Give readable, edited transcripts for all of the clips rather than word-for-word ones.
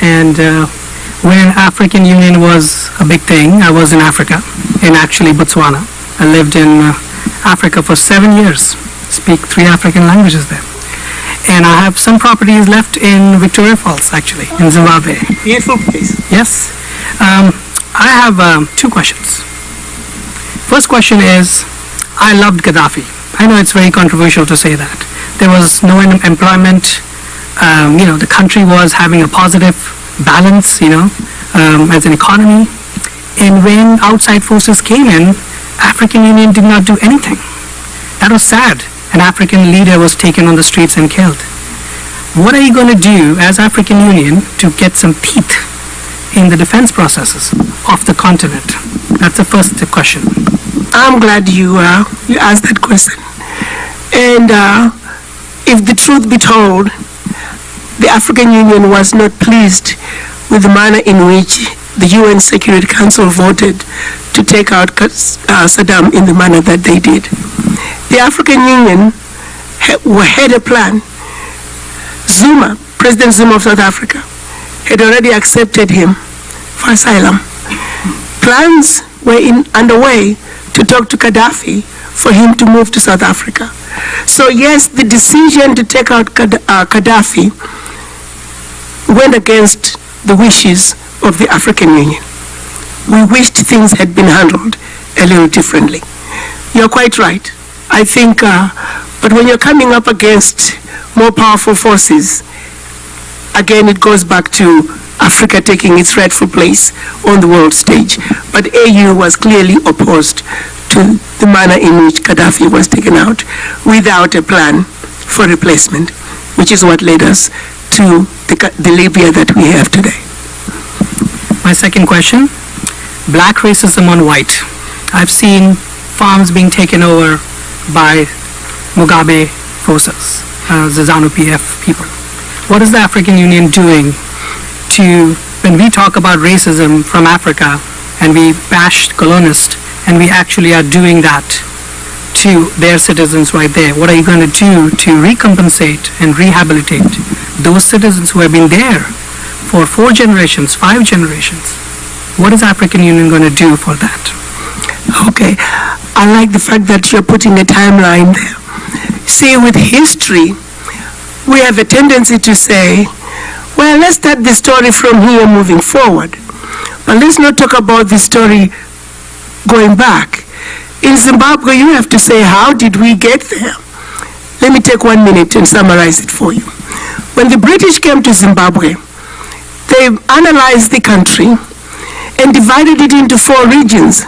And when African Union was a big thing, I was in Africa, in actually Botswana. I lived in Africa for 7 years, speak 3 African languages there. And I have some properties left in Victoria Falls, actually, in Zimbabwe. Beautiful place. Yes. I have 2 questions. First question is, I loved Gadhafi. I know it's very controversial to say that. There was no employment. The country was having a positive balance, as an economy. And when outside forces came in, African Union did not do anything. That was sad. An African leader was taken on the streets and killed. What are you going to do as African Union to get some teeth in the defense processes of the continent? That's the first question. I'm glad you asked that question. And if the truth be told, the African Union was not pleased with the manner in which the UN Security Council voted to take out Saddam in the manner that they did. The African Union had a plan. Zuma, President Zuma of South Africa, had already accepted him for asylum. Plans were underway to talk to Gadhafi for him to move to South Africa. So yes, the decision to take out Gadhafi went against the wishes of the African Union. We wished things had been handled a little differently. You're quite right. I think, but when you're coming up against more powerful forces, again it goes back to Africa taking its rightful place on the world stage. But AU was clearly opposed to the manner in which Gadhafi was taken out without a plan for replacement, which is what led us to the Libya that we have today. My second question, black racism on white. I've seen farms being taken over by Mugabe forces, the ZANU-PF people. What is the African Union doing to, when we talk about racism from Africa and we bash colonists, and we actually are doing that to their citizens right there, what are you going to do to recompensate and rehabilitate those citizens who have been there for 4 generations, 5 generations? What is African Union going to do for that? Okay, I like the fact that you're putting a timeline there. See, with history, we have a tendency to say, well, let's start the story from here moving forward. But let's not talk about the story going back. In Zimbabwe, you have to say, how did we get there? Let me take 1 minute and summarize it for you. When the British came to Zimbabwe, they analyzed the country and divided it into 4 regions.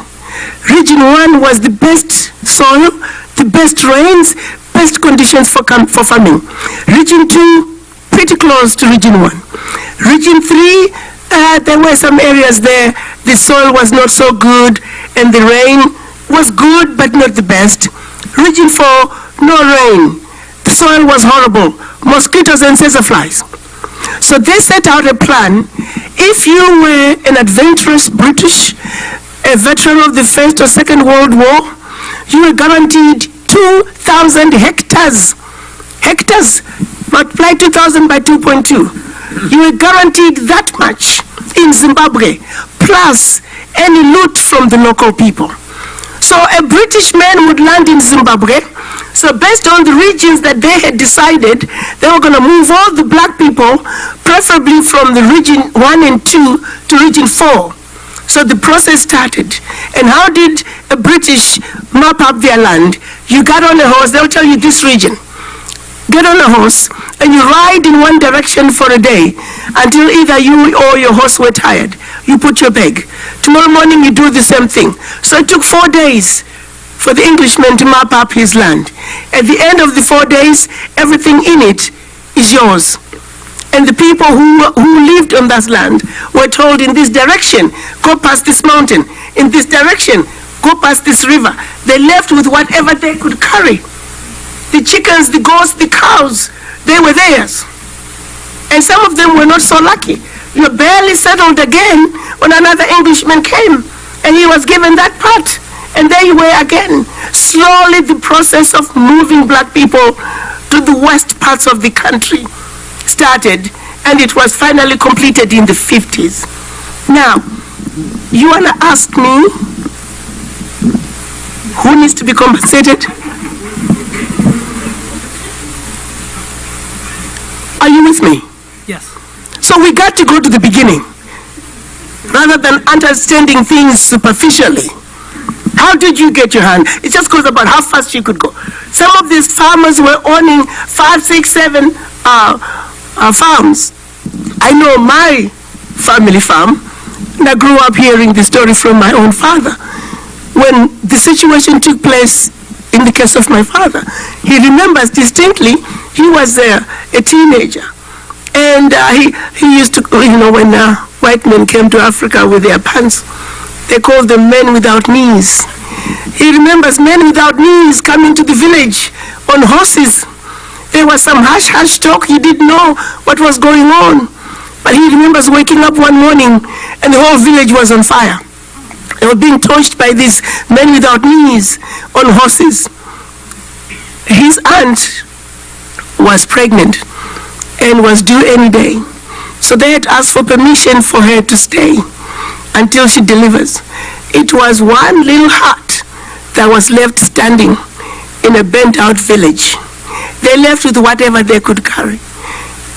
Region 1 was the best soil, the best rains, best conditions for farming. Region 2, pretty close to Region 1. Region 3, there were some areas there, the soil was not so good, and the rain was good, but not the best. Region 4, no rain. The soil was horrible, mosquitoes and sesaflies. So they set out a plan. If you were an adventurous British, a veteran of the First or Second World War, you were guaranteed 2,000 hectares. Hectares, multiply 2,000 by 2.2. You were guaranteed that much in Zimbabwe, plus any loot from the local people. So a British man would land in Zimbabwe. So based on the regions that they had decided, they were going to move all the black people, preferably from the region 1 and 2 to region 4. So the process started. And how did a British map up their land? You got on a horse, they'll tell you this region. Get on a horse and you ride in one direction for a day until either you or your horse were tired. You put your bag. Tomorrow morning you do the same thing. So it took 4 days for the Englishman to map up his land. At the end of the 4 days, everything in it is yours. And the people who lived on that land were told, in this direction, go past this mountain. In this direction, go past this river. They left with whatever they could carry. The chickens, the goats, the cows, they were theirs. And some of them were not so lucky. You barely settled again when another Englishman came and he was given that part. And there you were again. Slowly the process of moving black people to the west parts of the country started, and it was finally completed in the 50s. Now, you want to ask me who needs to be compensated? Are you with me? Yes. So we got to go to the beginning rather than understanding things superficially. How did you get your hand? It just goes about how fast you could go. Some of these farmers were owning 5, 6, 7 farms. I know my family farm, and I grew up hearing the story from my own father. When the situation took place in the case of my father, he remembers distinctly he was a teenager. And he used to, when white men came to Africa with their pants, they called them men without knees. He remembers men without knees coming to the village on horses. There was some hush-hush talk. He didn't know what was going on. But he remembers waking up one morning and the whole village was on fire. They were being torched by these men without knees on horses. His aunt was pregnant and was due any day. So they had asked for permission for her to stay until she delivers. It was one little hut that was left standing in a burnt out village. They left with whatever they could carry.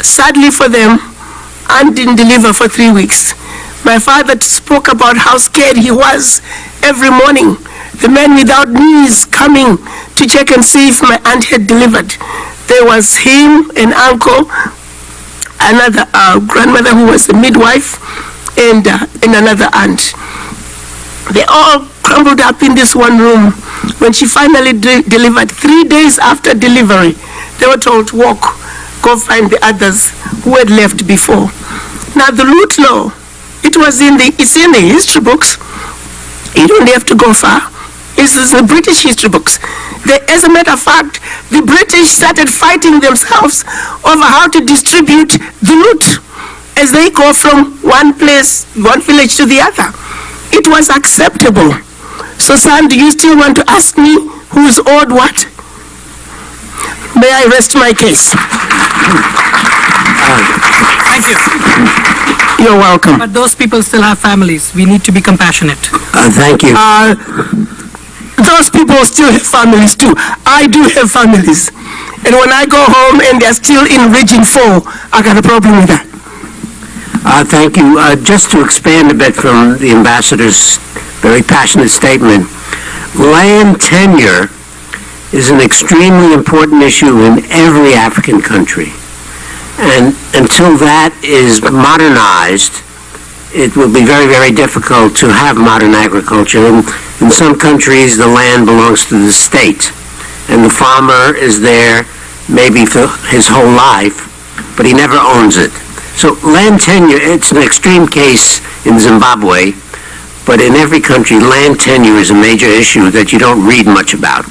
Sadly for them, Aunt didn't deliver for 3 weeks. My father spoke about how scared he was every morning. The men without knees coming to check and see if my aunt had delivered. There was him, an uncle, another grandmother who was a midwife, and another aunt. They all crumbled up in this one room. When she finally delivered, 3 days after delivery, they were told to walk, go find the others who had left before. Now the root law, it's in the history books. You don't have to go far. It's in the British history books. As a matter of fact, the British started fighting themselves over how to distribute the loot as they go from one place, one village to the other. It was acceptable. So, son, do you still want to ask me who's owed what? May I rest my case? Thank you. You're welcome. But those people still have families. We need to be compassionate. Thank you. Those people still have families too. I do have families. And when I go home and they're still in Region 4, I got a problem with that. Thank you. Just to expand a bit from the ambassador's very passionate statement, land tenure is an extremely important issue in every African country. And until that is modernized, it will be very, very difficult to have modern agriculture. In some countries, the land belongs to the state, and the farmer is there maybe for his whole life, but he never owns it. So land tenure, it's an extreme case in Zimbabwe, but in every country, land tenure is a major issue that you don't read much about.